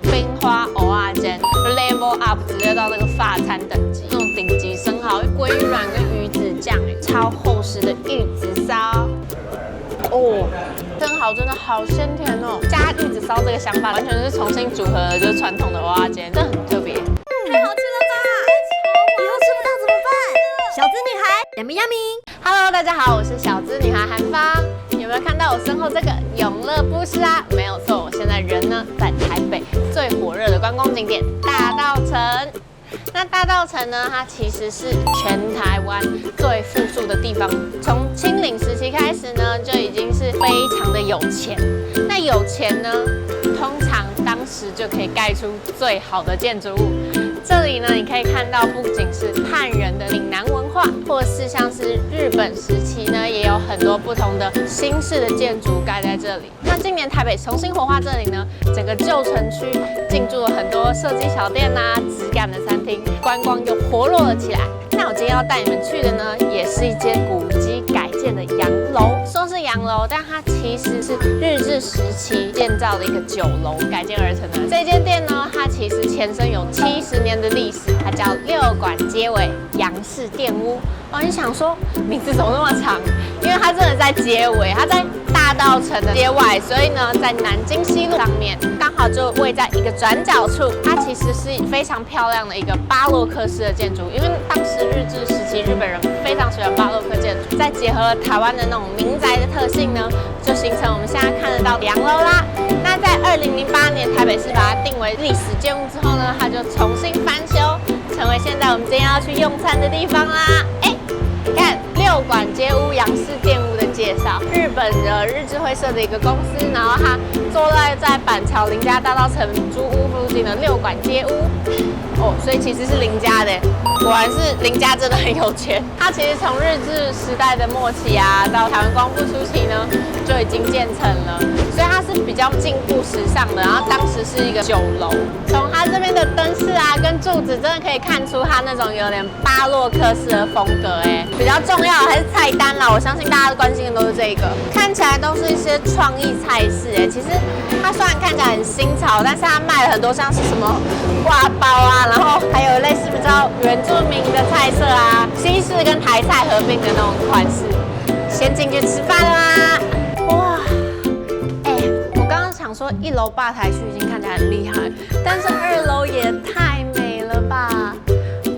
冰花蚵仔煎 ，level up 直接到那个法餐等级，那种顶级生蚝，鲑鱼卵跟鱼子酱，超厚实的玉子烧。哦，生蚝真的好鲜甜哦！加玉子烧这个想法，完全是重新组合的，就是传统的蚵仔煎，真的很特别。太好吃了吧！以后吃不到怎么办？小资女孩，yummy yummy。Hello， 大家好，我是小资女孩韩芳。有没有看到我身后这个永乐不失啊？没有错，我现在人呢在台北最火热的观光景点大稻埕。那大稻埕呢，它其实是全台湾最富庶的地方。从清领时期开始呢，就已经是非常的有钱。那有钱呢，通常当时就可以盖出最好的建筑物。这里呢，你可以看到不仅是汉人的岭南文化，或是像是日本时期呢，也有很多不同的新式的建筑盖在这里。那今年台北重新活化这里呢，整个旧城区进驻了很多设计小店啊、质感的餐厅，观光又活络了起来。那我今天要带你们去的呢，也是一间古迹改建的洋楼。说是洋楼，但它其实是日治时期建造的一个酒楼改建而成的。这间店呢，它其实前身有70年的历史，它叫六馆街尾洋式店屋。哦，你想说名字怎么那么长？因为它真的在街尾，它在大稻埕的街外，所以呢，在南京西路上面，刚好就位在一个转角处。它其实是非常漂亮的一个巴洛克式的建筑，因为当时日治时期日本人非常喜欢巴洛克建筑，再结合了台湾的那种民宅的特性呢，就形成我们现在看得到的洋楼啦。那在2008年台北市把它定为历史建物之后呢，它就重新翻修，成为现在我们今天要去用餐的地方啦。看六馆街屋洋式店屋的介绍，日本的日治会社的一个公司，然后它坐落在板桥林家大稻埕租屋附近的六馆街屋。哦，所以其实是林家的，果然是林家真的很有钱。它其实从日治时代的末期啊，到台湾光复初期呢，就已经建成了，所以它是比较进步时尚的。然后当时是一个酒楼，从它这边的灯饰啊跟柱子，真的可以看出它那种有点巴洛克式的风格。比较重要的还是菜单啦，我相信大家关心的都是这个，看起来都是一些创意菜式。其实它虽然看起来很新潮，但是它卖了很多像是什么挂包啊，然后还有类似比较原住民的菜色啊，西式跟台菜合并的那种款式。先进去吃饭啦！哇，我刚刚想说1楼吧台区已经看起来很厉害，但是2楼也太美了吧！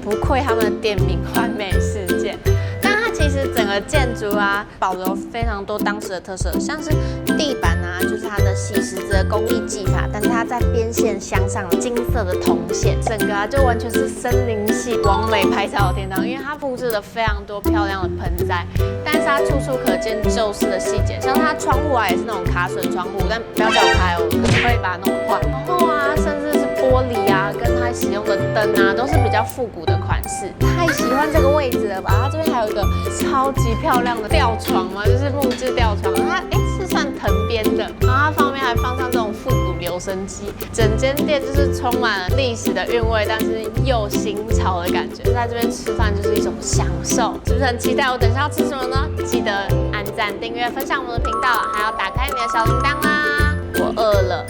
不愧他们的店名完美世界。但它其实整个建筑啊，保留非常多当时的特色，像是地板啊，就是它的细石子的工艺技法，但是它在边线镶上了金色的铜线，整个就完全是森林系完美拍照的天堂。因为它布置了非常多漂亮的盆栽，但是它处处可见旧式的细节，像它窗户啊也是那种卡榫窗户，但不要叫我开哦，可能会把它弄坏。然后啊，甚至是玻璃啊，跟它使用的灯啊，都是比较复古的款式。太喜欢这个位置了吧！它这边还有一个超级漂亮的吊床嘛，就是木质吊床，它是算藤编的，然后它旁边还放上这种复古留声机，整间店就是充满了历史的韵味，但是又新潮的感觉。在这边吃饭就是一种享受，是不是很期待我等一下要吃什么呢？记得按赞、订阅、分享我们的频道，还要打开你的小铃铛啦！我饿了。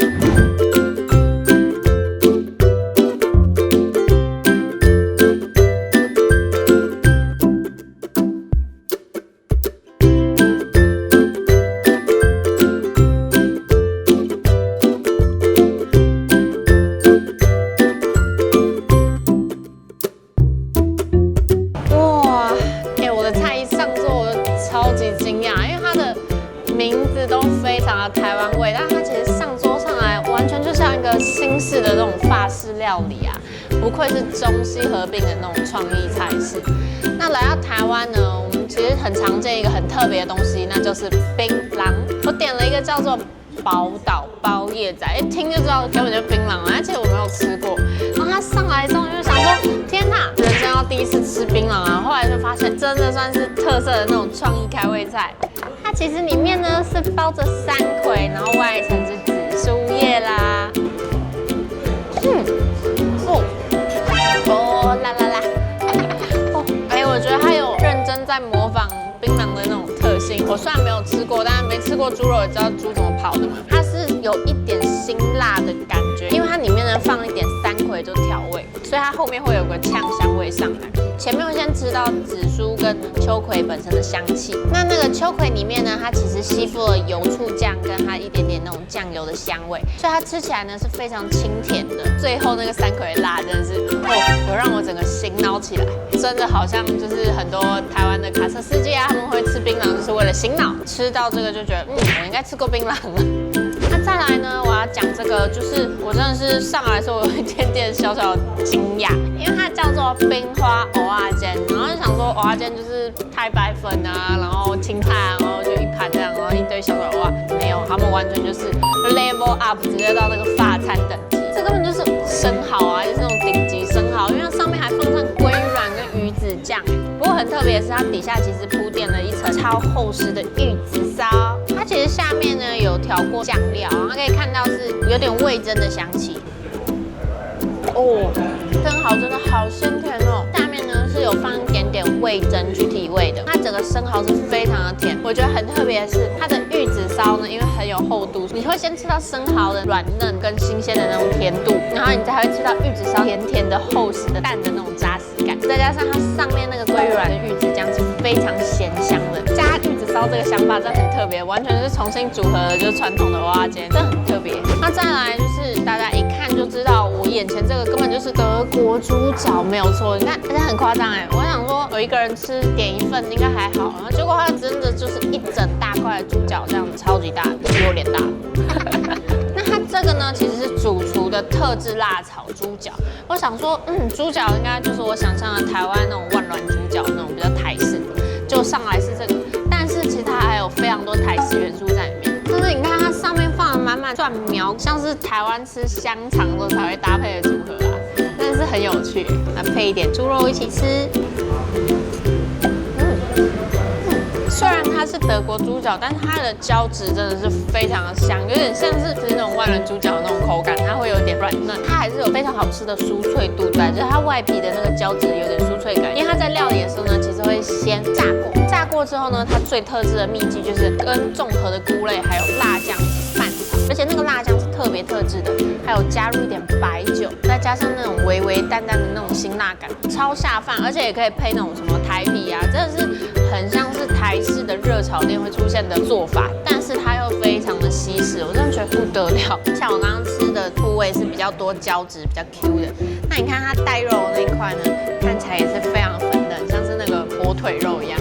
名字都非常的台湾味，但它其实上桌上来完全就像一个新式的那种法式料理啊，不愧是中西合并的那种创意菜式。那来到台湾呢，我们其实很常见一个很特别的东西，那就是槟榔。我点了一个叫做宝岛包叶仔，一听就知道根本就槟榔啊，而且我没有吃过。然后它上来之后就想说，天哪，人生要第一次吃槟榔啊！后来就发现真的算是特色的那种创意开胃菜。它其实里面呢是包着山葵，然后外层是紫苏叶啦。啦，我觉得它有认真在模仿槟榔的那种特性。腥。我虽然没有吃过，但是没吃过猪肉也知道猪怎么跑的嘛。它是有一点辛辣的感觉，因为它里面呢放一点三葵就调味，所以它后面会有个呛香味上来。前面会先吃到紫苏跟秋葵本身的香气，那个秋葵里面呢，它其实吸附了油醋酱跟它一点点那种酱油的香味，所以它吃起来呢是非常清甜的。最后那个三葵辣真的是有让我整个心挠起来，真的好像就是很多台湾的卡车司机啊，他们会吃槟榔就是为了醒脑，吃到这个就觉得我应该吃过槟榔了。那再来呢，我要讲这个，就是我真的是上来的时候有一点点小小的惊讶，因为它叫做冰花蚵仔煎，然后就想说蚵仔煎就是太白粉啊，然后青菜啊，然后就一盘这样，然后一堆小小蚵仔，没有，他们完全就是 level up， 直接到那个法餐等级，这根本就是生蚝啊，就是那种顶级生蚝，因为它上面还放上鲑软跟鱼子酱。不过很特别的是，它底下其实铺垫了一层超厚实的玉子烧，它其实下面呢有调过酱料，它可以看到是有点味噌的香气。哦，生蚝真的好鲜甜哦！下面呢是有放一点点味噌去提味的，它整个生蚝是非常的甜。我觉得很特别的是，它的玉子烧呢，因为很有厚度，你会先吃到生蚝的软嫩跟新鲜的那种甜度，然后你才会吃到玉子烧甜甜的厚实的蛋的那种扎实感，再加上它上面那个鲑鱼卵的玉子酱是非常咸香的。加玉子烧这个想法真的很特别，完全是重新组合的，就是传统的蚵仔煎，真的很特别。那再来就是大家一看就知道，我眼前这个根本就是德国猪脚，没有错。你看，而且很夸张哎，我想说有一个人吃点一份应该还好，然后结果它真的就是一整大块的猪脚，这样子超级大的，比我脸大。那它这个呢，其实是主厨的特制辣炒猪脚。我想说，猪脚应该就是我想象的台湾那种万峦猪脚那种比较台式，就上来是这个，但是其实它还有非常多台式元素在里面。但是你看它上面放了满满蒜苗，像是台湾吃香肠的时候才会搭配的组合啊，真的是很有趣。那配一点猪肉一起吃。虽然它是德国猪脚，但是它的胶质真的是非常的香，有点像是那种万峦猪脚的那种口感，它会有点软嫩，它还是有非常好吃的酥脆度在，就是它外皮的那个胶质有点酥脆感。因为它在料理的时候呢，其实会先炸过，炸过之后呢，它最特制的秘籍就是跟综合的菇类还有辣酱一起拌炒，而且那个辣酱是特别特制的，还有加入一点白酒，再加上那种微微淡淡的那种辛辣感，超下饭，而且也可以配那种什么台啤啊，真的是很像是台式的热炒店会出现的做法，但是它又非常的西式，我真的觉得不得了。像我刚刚吃的部位是比较多胶质、比较 Q 的，那你看它带肉的那一块呢，看起来也是非常粉嫩，像是那个火腿肉一样。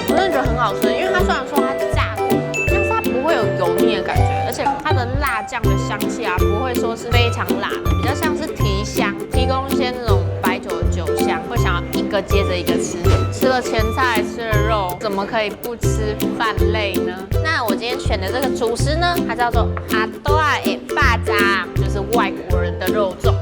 我真的觉得很好吃，因为它虽然说它炸过，但是它不会有油腻的感觉，而且它的辣酱的香气啊，不会说是非常辣的，比较像是提香，提供一些那种白酒的酒香，会想要一个接着一个吃。吃了前菜，吃了肉，怎么可以不吃饭类呢？那我今天选的这个主食呢，它叫做阿多亚的巴掌，就是外国人的肉粽。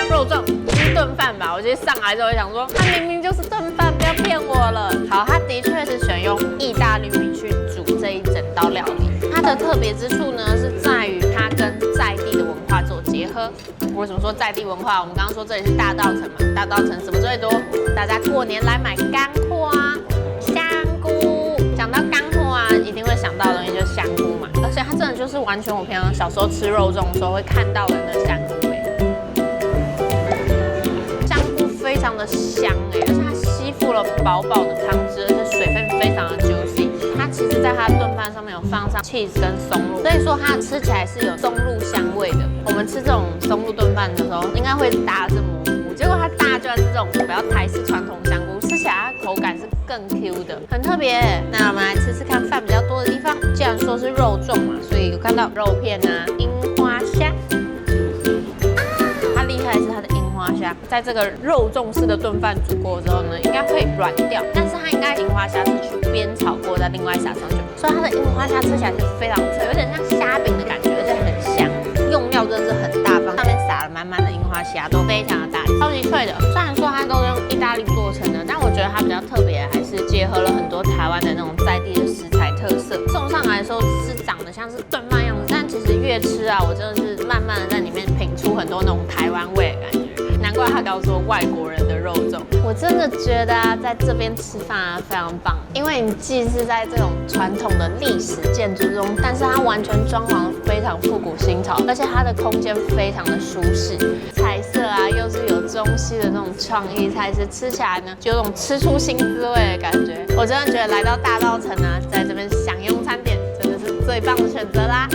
肉粽是炖饭吧？我今天上来之后想说，它明明就是炖饭，不要骗我了。好，它的确是选用意大利米去煮这一整道料理。它的特别之处呢，是在于它跟在地的文化做结合。为什么说在地文化？我们刚刚说这里是大稻埕嘛，大稻埕什么最多？大家过年来买干货啊，香菇。讲到干货啊，一定会想到的东西就是香菇嘛，而且它真的就是完全我平常小时候吃肉粽的时候会看到的那个香菇味。香菇非常的香而且它吸附了饱饱的汤汁，而且水分非常的 juicy。它其实在它的炖饭上面有放上 cheese 跟松露，所以说它吃起来是有松露香味的。我们吃这种松露炖饭的时候，应该会搭着蘑菇，结果它搭居然是这种比较台式传统香菇，吃起来它口感是更 Q 的，很特别。那我们来吃吃看饭比较多的地方。既然说是肉粽嘛，所以有看到肉片啊、樱花虾。它厉害的是它的樱花虾，在这个肉粽式的炖饭煮过之后呢，应该会软掉，但是它应该樱花虾是去煸炒过，再另外撒上去，所以它的樱花虾吃起来是非常脆，有点像虾饼的感觉，而且很香。用料真的是很大方，上面撒了满满的樱花虾，都非常的大，超级脆的。虽然说它都用意大利做成的，但我觉得它比较特别，还是结合了很多台湾的那种在地的食材特色。送上来的时候是长得像是炖饭样子，但其实越吃啊，我真的是慢慢的在里面品出很多那种台湾味的感觉。难怪他叫做外国人的肉肉粽。我真的觉得啊，在这边吃饭啊非常棒，因为你既是在这种传统的历史建筑中，但是它完全装潢非常复古新潮，而且它的空间非常的舒适，菜色啊又是有中西的那种创意菜式，吃起来呢就有种吃出新滋味的感觉。我真的觉得来到大稻埕啊，在这边享用餐点真的是最棒的选择啦。